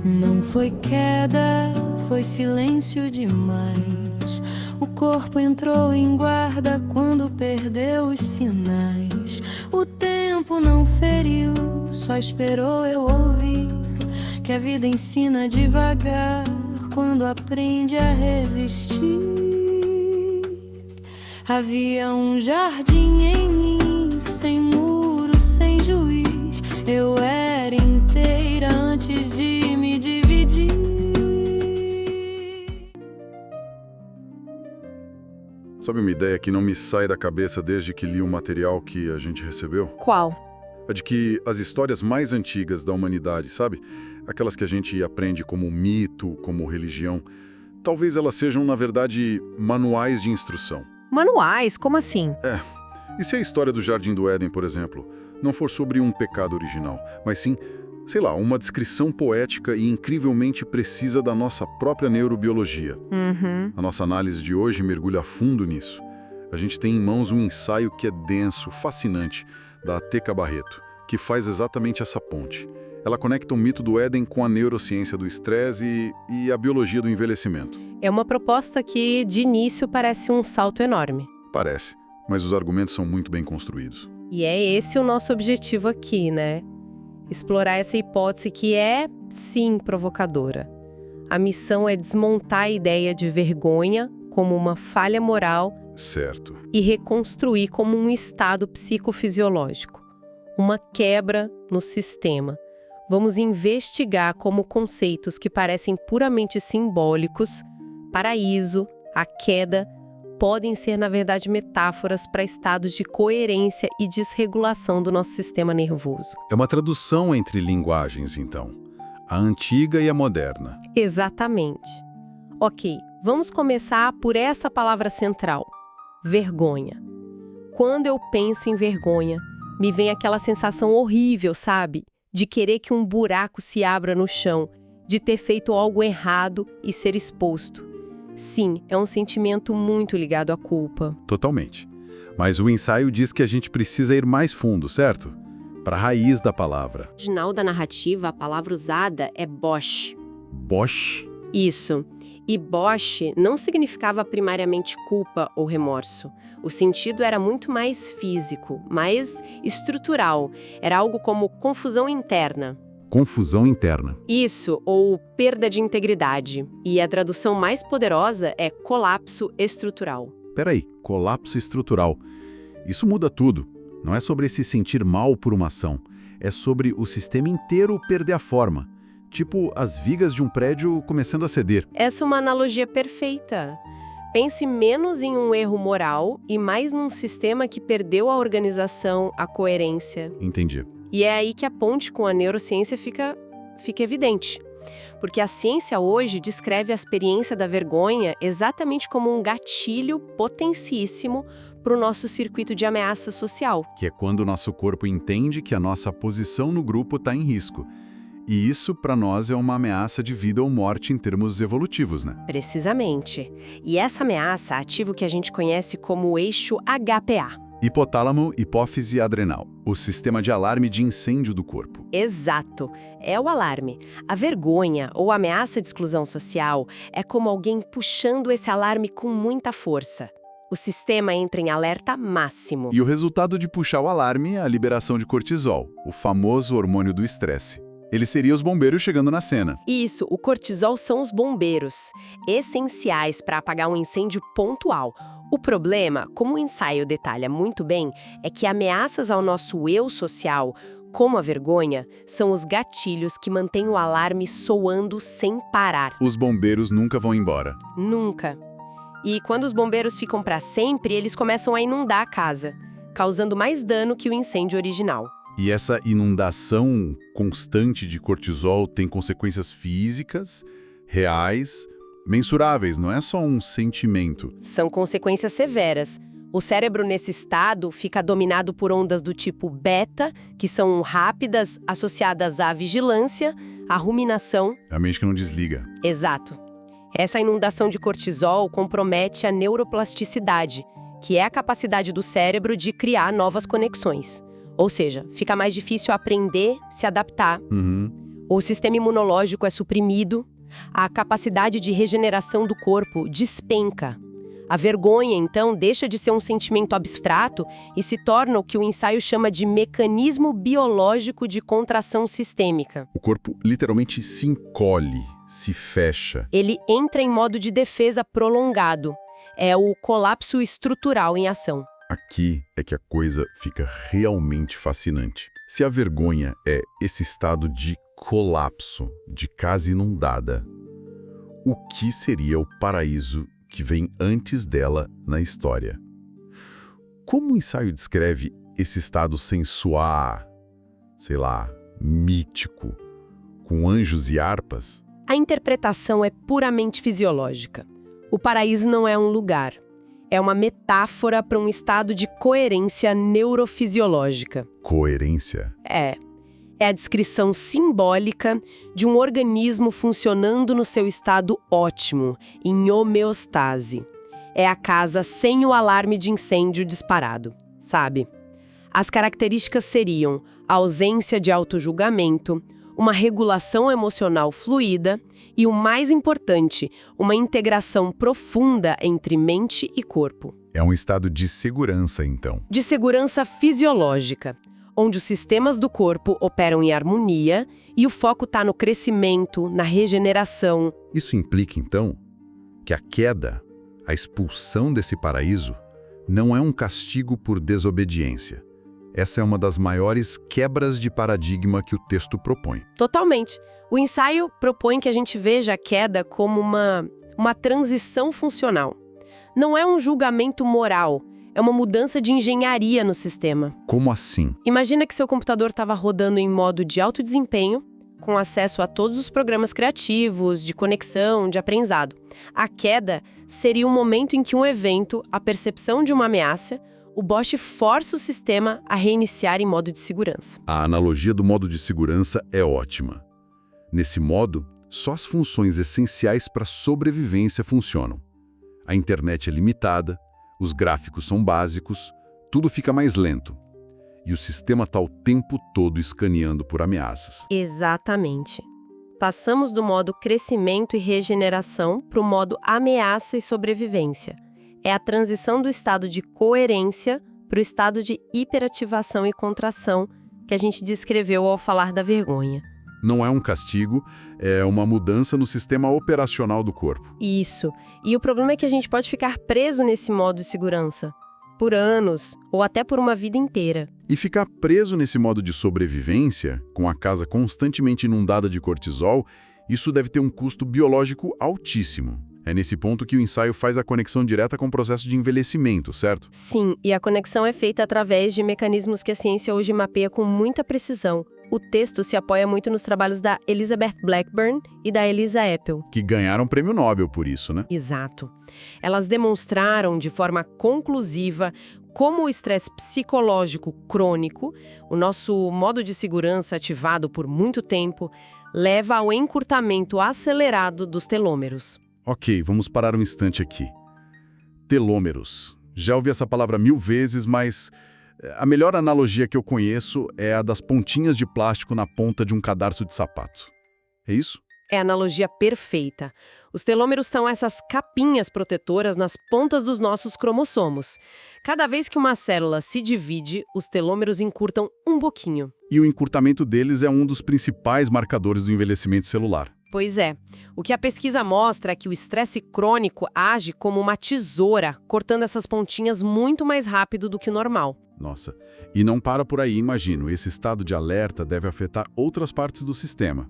Não foi queda, foi silêncio demais. O corpo entrou em guarda quando perdeu os sinais. O tempo não feriu, só esperou eu ouvir que a vida ensina devagar quando aprende a resistir. Havia um jardim em mim, sem muro, sem juiz. Eu era inteira antes de me dividir. Sabe uma ideia que não me sai da cabeça desde que li o material que a gente recebeu? Qual? A de que as histórias mais antigas da humanidade, sabe? Aquelas que a gente aprende como mito, como religião, talvez elas sejam, na verdade, manuais de instrução. Manuais? Como assim? E se a história do Jardim do Éden, por exemplo, não for sobre um pecado original, mas sim, sei lá, uma descrição poética e incrivelmente precisa da nossa própria neurobiologia. A nossa análise de hoje mergulha a fundo nisso. A gente tem em mãos um ensaio que é denso, fascinante, da Teca Barreto, que faz exatamente essa ponte. Ela conecta o mito do Éden com a neurociência do estresse e a biologia do envelhecimento. É uma proposta que, de início, parece um salto enorme. Parece, mas os argumentos são muito bem construídos. E é esse o nosso objetivo aqui, né? Explorar essa hipótese que é, sim, provocadora. A missão é desmontar a ideia de vergonha como uma falha moral Certo. e reconstruir como um estado psicofisiológico, uma quebra no sistema. Vamos investigar como conceitos que parecem puramente simbólicos, paraíso, a queda, podem ser, na verdade, metáforas para estados de coerência e desregulação do nosso sistema nervoso. É uma tradução entre linguagens, então. A antiga e a moderna. Exatamente. Ok, vamos começar por essa palavra central, vergonha. Quando eu penso em vergonha, me vem aquela sensação horrível, sabe? De querer que um buraco se abra no chão, de ter feito algo errado e ser exposto. Sim, é um sentimento muito ligado à culpa. Totalmente. Mas o ensaio diz que a gente precisa ir mais fundo, certo? Para a raiz da palavra. No original da narrativa, a palavra usada é Bosch. Bosch? Isso. E Bosch não significava primariamente culpa ou remorso. O sentido era muito mais físico, mais estrutural. Era algo como confusão interna. Confusão interna. Isso, ou perda de integridade. E a tradução mais poderosa é colapso estrutural. Peraí, colapso estrutural. Isso muda tudo. Não é sobre se sentir mal por uma ação. É sobre o sistema inteiro perder a forma. Tipo as vigas de um prédio começando a ceder. Essa é uma analogia perfeita. Pense menos em um erro moral e mais num sistema que perdeu a organização, a coerência. Entendi. E é aí que a ponte com a neurociência fica evidente. Porque a ciência hoje descreve a experiência da vergonha exatamente como um gatilho potencíssimo para o nosso circuito de ameaça social. Que é quando o nosso corpo entende que a nossa posição no grupo está em risco. E isso, para nós, é uma ameaça de vida ou morte em termos evolutivos, né? Precisamente. E essa ameaça ativa o que a gente conhece como o eixo HPA. Hipotálamo, hipófise adrenal, o sistema de alarme de incêndio do corpo. Exato, é o alarme. A vergonha ou ameaça de exclusão social é como alguém puxando esse alarme com muita força. O sistema entra em alerta máximo. E o resultado de puxar o alarme é a liberação de cortisol, o famoso hormônio do estresse. Ele seria os bombeiros chegando na cena. Isso, o cortisol são os bombeiros, essenciais para apagar um incêndio pontual. O problema, como o ensaio detalha muito bem, é que ameaças ao nosso eu social, como a vergonha, são os gatilhos que mantêm o alarme soando sem parar. Os bombeiros nunca vão embora. Nunca. E quando os bombeiros ficam para sempre, eles começam a inundar a casa, causando mais dano que o incêndio original. E essa inundação constante de cortisol tem consequências físicas, reais, mensuráveis, não é só um sentimento. São consequências severas. O cérebro, nesse estado, fica dominado por ondas do tipo beta, que são rápidas, associadas à vigilância, à ruminação. É a mente que não desliga. Exato. Essa inundação de cortisol compromete a neuroplasticidade, que é a capacidade do cérebro de criar novas conexões. Ou seja, fica mais difícil aprender, se adaptar. O sistema imunológico é suprimido, a capacidade de regeneração do corpo despenca. A vergonha, então, deixa de ser um sentimento abstrato e se torna o que o ensaio chama de mecanismo biológico de contração sistêmica. O corpo literalmente se encolhe, se fecha. Ele entra em modo de defesa prolongado. É o colapso estrutural em ação. Aqui é que a coisa fica realmente fascinante. Se a vergonha é esse estado de colapso, de casa inundada, o que seria o paraíso que vem antes dela na história? Como o ensaio descreve esse estado sem soar, sei lá, mítico, com anjos e harpas? A interpretação é puramente fisiológica. O paraíso não é um lugar. É uma metáfora para um estado de coerência neurofisiológica. Coerência? É a descrição simbólica de um organismo funcionando no seu estado ótimo, em homeostase. É a casa sem o alarme de incêndio disparado, sabe? As características seriam a ausência de autojulgamento, uma regulação emocional fluida e, o mais importante, uma integração profunda entre mente e corpo. É um estado de segurança, então. De segurança fisiológica, onde os sistemas do corpo operam em harmonia e o foco está no crescimento, na regeneração. Isso implica, então, que a queda, a expulsão desse paraíso, não é um castigo por desobediência. Essa é uma das maiores quebras de paradigma que o texto propõe. Totalmente. O ensaio propõe que a gente veja a queda como uma transição funcional. Não é um julgamento moral, é uma mudança de engenharia no sistema. Como assim? Imagina que seu computador estava rodando em modo de alto desempenho, com acesso a todos os programas criativos, de conexão, de aprendizado. A queda seria um momento em que um evento, a percepção de uma ameaça, o Bosch força o sistema a reiniciar em modo de segurança. A analogia do modo de segurança é ótima. Nesse modo, só as funções essenciais para a sobrevivência funcionam. A internet é limitada, os gráficos são básicos, tudo fica mais lento. E o sistema está o tempo todo escaneando por ameaças. Exatamente. Passamos do modo crescimento e regeneração para o modo ameaça e sobrevivência. É a transição do estado de coerência para o estado de hiperativação e contração que a gente descreveu ao falar da vergonha. Não é um castigo, é uma mudança no sistema operacional do corpo. Isso. E o problema é que a gente pode ficar preso nesse modo de segurança por anos ou até por uma vida inteira. E ficar preso nesse modo de sobrevivência, com a casa constantemente inundada de cortisol, isso deve ter um custo biológico altíssimo. É nesse ponto que o ensaio faz a conexão direta com o processo de envelhecimento, certo? Sim, e a conexão é feita através de mecanismos que a ciência hoje mapeia com muita precisão. O texto se apoia muito nos trabalhos da Elizabeth Blackburn e da Elisa Epel. Que ganharam prêmio Nobel por isso, né? Exato. Elas demonstraram de forma conclusiva como o estresse psicológico crônico, o nosso modo de segurança ativado por muito tempo, leva ao encurtamento acelerado dos telômeros. Ok, vamos parar um instante aqui. Telômeros. Já ouvi essa palavra 1000 vezes, mas a melhor analogia que eu conheço é a das pontinhas de plástico na ponta de um cadarço de sapato. É isso? É a analogia perfeita. Os telômeros são essas capinhas protetoras nas pontas dos nossos cromossomos. Cada vez que uma célula se divide, os telômeros encurtam um pouquinho. E o encurtamento deles é um dos principais marcadores do envelhecimento celular. Pois é. O que a pesquisa mostra é que o estresse crônico age como uma tesoura, cortando essas pontinhas muito mais rápido do que o normal. Nossa, e não para por aí, imagino. Esse estado de alerta deve afetar outras partes do sistema.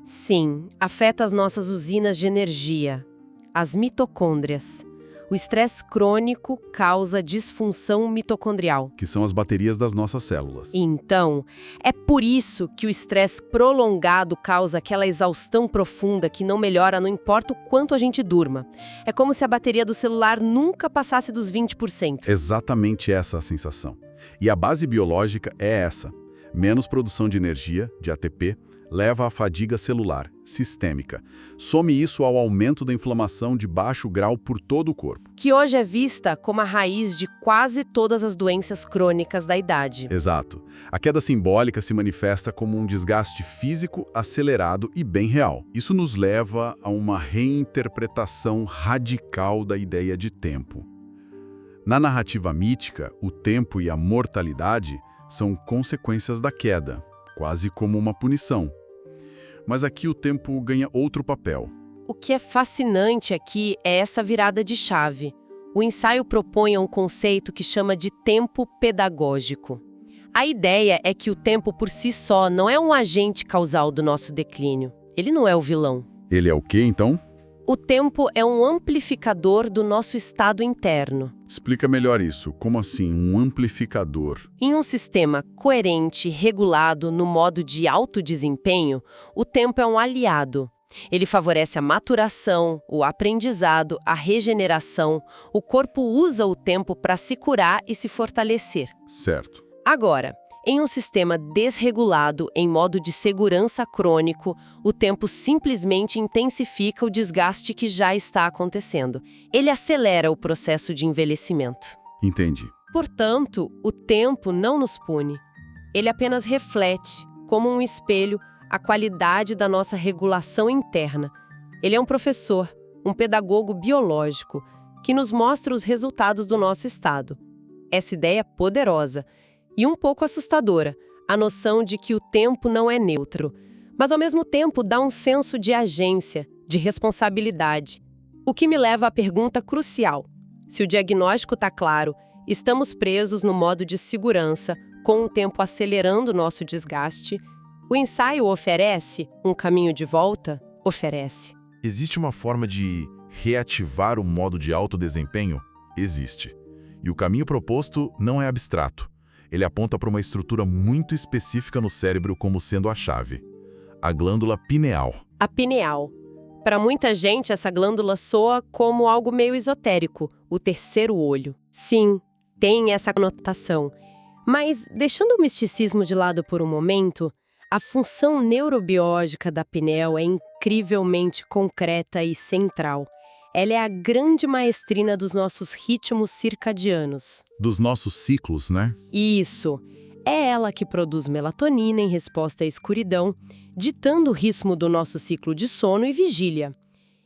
Sim, afeta as nossas usinas de energia, as mitocôndrias. O estresse crônico causa disfunção mitocondrial. Que são as baterias das nossas células. Então, é por isso que o estresse prolongado causa aquela exaustão profunda que não melhora, não importa o quanto a gente durma. É como se a bateria do celular nunca passasse dos 20%. Exatamente essa a sensação. E a base biológica é essa. Menos produção de energia, de ATP, leva à fadiga celular, sistêmica. Some isso ao aumento da inflamação de baixo grau por todo o corpo. Que hoje é vista como a raiz de quase todas as doenças crônicas da idade. Exato. A queda simbólica se manifesta como um desgaste físico acelerado e bem real. Isso nos leva a uma reinterpretação radical da ideia de tempo. Na narrativa mítica, o tempo e a mortalidade são consequências da queda, quase como uma punição. Mas aqui o tempo ganha outro papel. O que é fascinante aqui é essa virada de chave. O ensaio propõe um conceito que chama de tempo pedagógico. A ideia é que o tempo por si só não é um agente causal do nosso declínio. Ele não é o vilão. Ele é o quê, então? O tempo é um amplificador do nosso estado interno. Explica melhor isso. Como assim, um amplificador? Em um sistema coerente, regulado no modo de alto desempenho, o tempo é um aliado. Ele favorece a maturação, o aprendizado, a regeneração. O corpo usa o tempo para se curar e se fortalecer. Certo. Agora, em um sistema desregulado, em modo de segurança crônico, o tempo simplesmente intensifica o desgaste que já está acontecendo. Ele acelera o processo de envelhecimento. Entendi. Portanto, o tempo não nos pune. Ele apenas reflete, como um espelho, a qualidade da nossa regulação interna. Ele é um professor, um pedagogo biológico, que nos mostra os resultados do nosso estado. Essa ideia é poderosa e um pouco assustadora, a noção de que o tempo não é neutro, mas ao mesmo tempo dá um senso de agência, de responsabilidade. O que me leva à pergunta crucial: se o diagnóstico está claro, estamos presos no modo de segurança, com o tempo acelerando nosso desgaste, o ensaio oferece um caminho de volta? Oferece. Existe uma forma de reativar o modo de alto desempenho? Existe. E o caminho proposto não é abstrato. Ele aponta para uma estrutura muito específica no cérebro como sendo a chave: a glândula pineal. A pineal. Para muita gente, essa glândula soa como algo meio esotérico, o terceiro olho. Sim, tem essa conotação. Mas, deixando o misticismo de lado por um momento, a função neurobiológica da pineal é incrivelmente concreta e central. Ela é a grande maestrina dos nossos ritmos circadianos. Dos nossos ciclos, né? Isso. É ela que produz melatonina em resposta à escuridão, ditando o ritmo do nosso ciclo de sono e vigília.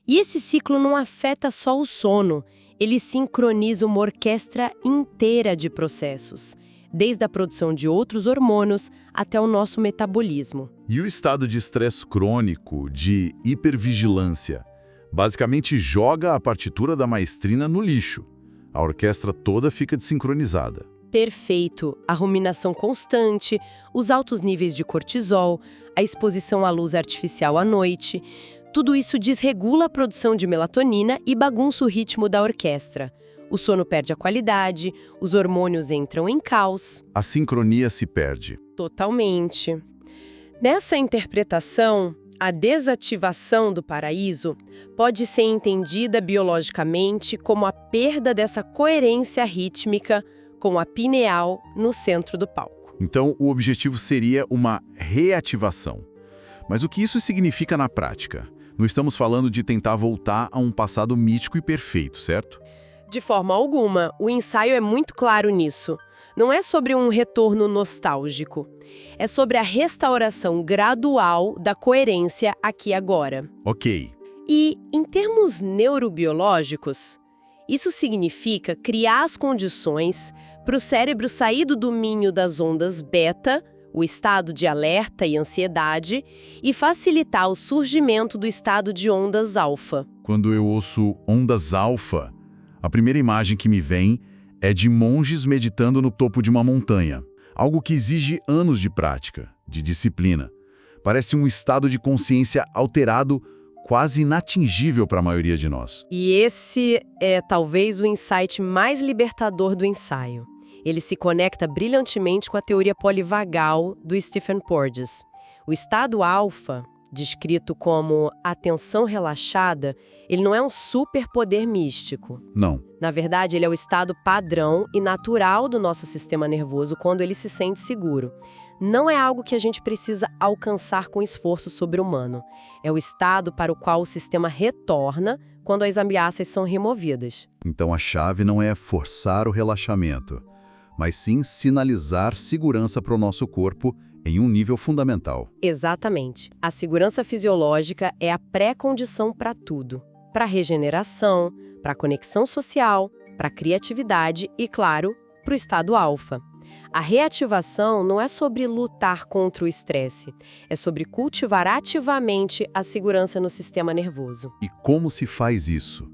E esse ciclo não afeta só o sono, ele sincroniza uma orquestra inteira de processos, desde a produção de outros hormônios até o nosso metabolismo. E o estado de estresse crônico, de hipervigilância, basicamente joga a partitura da maestrina no lixo. A orquestra toda fica desincronizada. Perfeito. A ruminação constante, os altos níveis de cortisol, a exposição à luz artificial à noite, tudo isso desregula a produção de melatonina e bagunça o ritmo da orquestra. O sono perde a qualidade, os hormônios entram em caos. A sincronia se perde. Totalmente. Nessa interpretação, a desativação do paraíso pode ser entendida biologicamente como a perda dessa coerência rítmica com a pineal no centro do palco. Então, o objetivo seria uma reativação. Mas o que isso significa na prática? Não estamos falando de tentar voltar a um passado mítico e perfeito, certo? De forma alguma, o ensaio é muito claro nisso. Não é sobre um retorno nostálgico. É sobre a restauração gradual da coerência aqui e agora. Ok. E, em termos neurobiológicos, isso significa criar as condições para o cérebro sair do domínio das ondas beta, o estado de alerta e ansiedade, e facilitar o surgimento do estado de ondas alfa. Quando eu ouço ondas alfa, a primeira imagem que me vem é de monges meditando no topo de uma montanha. Algo que exige anos de prática, de disciplina. Parece um estado de consciência alterado quase inatingível para a maioria de nós. E esse é talvez o insight mais libertador do ensaio. Ele se conecta brilhantemente com a teoria polivagal do Stephen Porges. O estado alfa, descrito como atenção relaxada, ele não é um superpoder místico. Não. Na verdade, ele é o estado padrão e natural do nosso sistema nervoso quando ele se sente seguro. Não é algo que a gente precisa alcançar com esforço sobre-humano. É o estado para o qual o sistema retorna quando as ameaças são removidas. Então a chave não é forçar o relaxamento, mas sim sinalizar segurança para o nosso corpo em um nível fundamental. Exatamente. A segurança fisiológica é a pré-condição para tudo. Para a regeneração, para a conexão social, para a criatividade e, claro, para o estado alfa. A reativação não é sobre lutar contra o estresse, é sobre cultivar ativamente a segurança no sistema nervoso. E como se faz isso?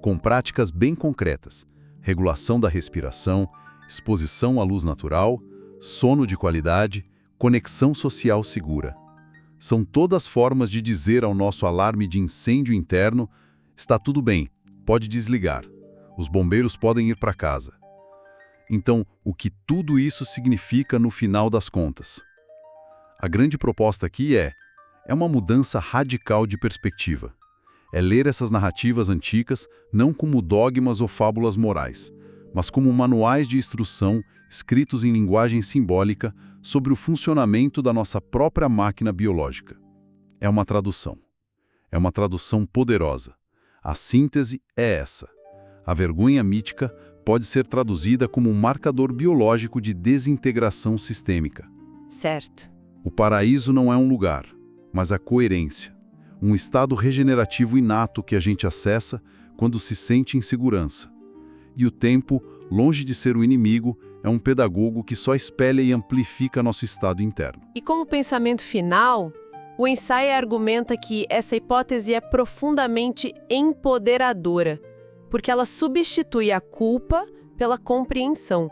Com práticas bem concretas: regulação da respiração, exposição à luz natural, sono de qualidade, conexão social segura. São todas formas de dizer ao nosso alarme de incêndio interno: está tudo bem, pode desligar. Os bombeiros podem ir para casa. Então, o que tudo isso significa no final das contas? A grande proposta aqui é uma mudança radical de perspectiva. É ler essas narrativas antigas não como dogmas ou fábulas morais, mas como manuais de instrução escritos em linguagem simbólica sobre o funcionamento da nossa própria máquina biológica. É uma tradução. É uma tradução poderosa. A síntese é essa. A vergonha mítica pode ser traduzida como um marcador biológico de desintegração sistêmica. Certo. O paraíso não é um lugar, mas a coerência. Um estado regenerativo inato que a gente acessa quando se sente em segurança. E o tempo, longe de ser o inimigo, é um pedagogo que só espelha e amplifica nosso estado interno. E como pensamento final, o ensaio argumenta que essa hipótese é profundamente empoderadora, porque ela substitui a culpa pela compreensão.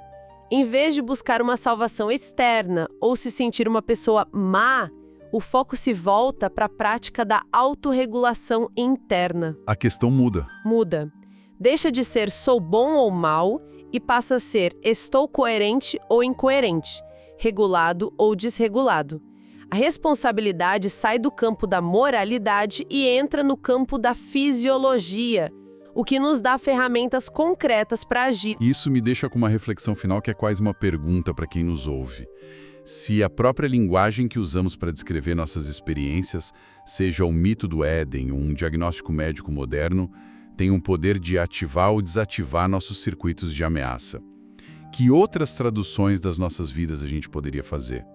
Em vez de buscar uma salvação externa ou se sentir uma pessoa má, o foco se volta para a prática da autorregulação interna. A questão muda. Muda. Deixa de ser sou bom ou mal e passa a ser estou coerente ou incoerente, regulado ou desregulado. A responsabilidade sai do campo da moralidade e entra no campo da fisiologia, o que nos dá ferramentas concretas para agir. Isso me deixa com uma reflexão final que é quase uma pergunta para quem nos ouve. Se a própria linguagem que usamos para descrever nossas experiências, seja o mito do Éden ou um diagnóstico médico moderno, tem um poder de ativar ou desativar nossos circuitos de ameaça. Que outras traduções das nossas vidas a gente poderia fazer?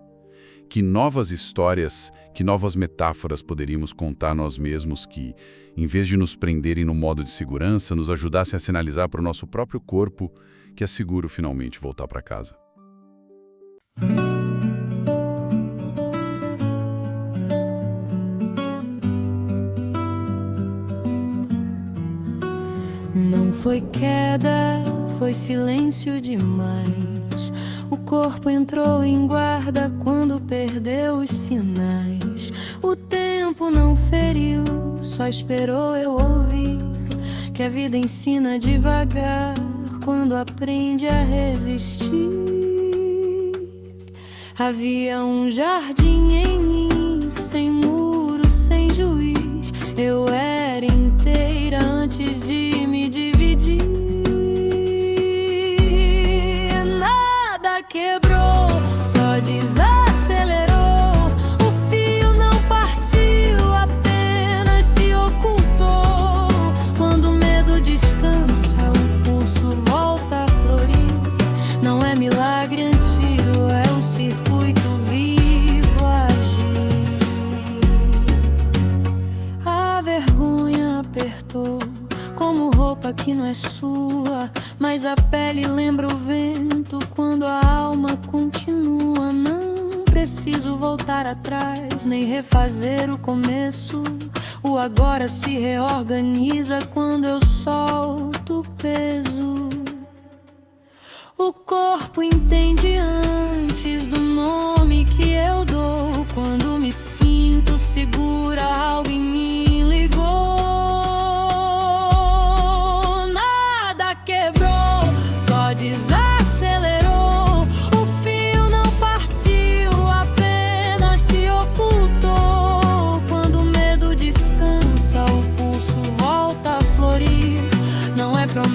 Que novas histórias, que novas metáforas poderíamos contar nós mesmos que, em vez de nos prenderem no modo de segurança, nos ajudassem a sinalizar para o nosso próprio corpo que é seguro finalmente voltar para casa? Não foi queda, foi silêncio demais. O corpo entrou em guarda quando perdeu os sinais. O tempo não feriu, só esperou eu ouvir que a vida ensina devagar quando aprende a resistir. Havia um jardim em mim, sem muro, sem juiz. Eu era inteira antes de me dividir. Nada quebrou, só desacelerou. O fio não partiu, apenas se ocultou. Quando o medo descansa, o pulso volta a florir. Não é milagre antigo, é o circuito vivo a agir. A vergonha apertou como roupa que não é sua, mas a pele lembra o vento quando a alma continua. Não preciso voltar atrás, nem refazer o começo. O agora se reorganiza quando eu solto o peso. O corpo entende antes do nome que eu dou. Quando me sinto segura, algo em mim ligou.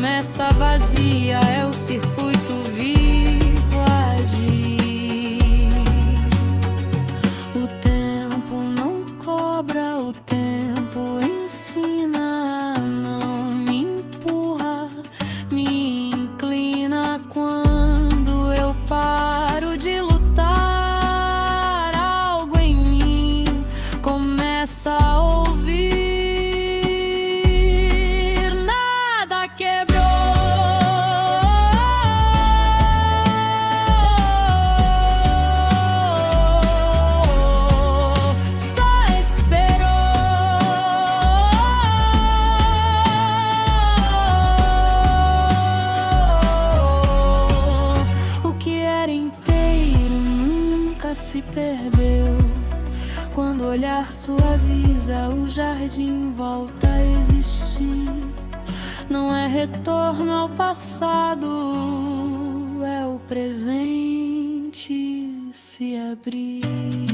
promessa vazia é o circuito vivo a agir. O tempo não cobra, o tempo ensina, não me empurra, me inclina. Quando eu paro de lutar, algo em mim começa a ouvir. Nada quebrou, só esperou. O que era inteiro nunca se perdeu. Quando o olhar suaviza, o jardim volta a existir. Não é retorno ao passado, é o presente se abrir.